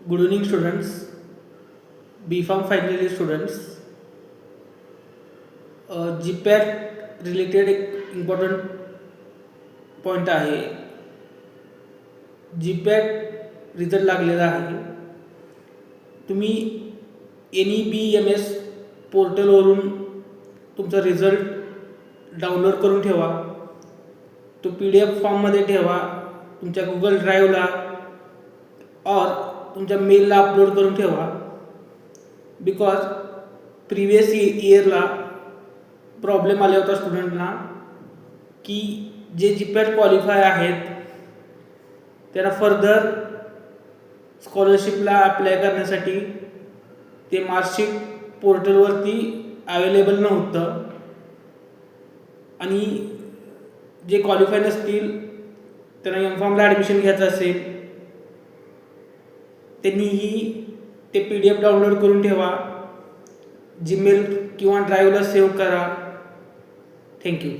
Good evening, students. B.Farm final year students. GPAT related एक important point आहे. GPAT result लागलेला आहे. तुम्ही NEBMS पोर्टलवरून तुमचा रिझल्ट डाउनलोड करून ठेवा. तो PDF फॉर्ममध्ये ठेवा, तुमच्या गुगल ड्राईव्हला और तुमच्या मेलला अपलोड करून ठेवा. बिकॉज प्रिवियस इयरला प्रॉब्लेम आला होता स्टुडंटना की जे GPAT क्वालिफाय आहेत त्यांना फर्दर स्कॉलरशिपला अप्लाय करण्यासाठी ते मार्कशीट पोर्टलवरती अवेलेबल नव्हतं. आणि जे क्वालिफाय नसतील त्यांना M.Pharmला ॲडमिशन घ्यायचं असेल त्यांनीही ते PDF डाउनलोड करून ठेवा, जीमेल किंवा ड्राईव्हला सेव्ह करा. थँक्यू.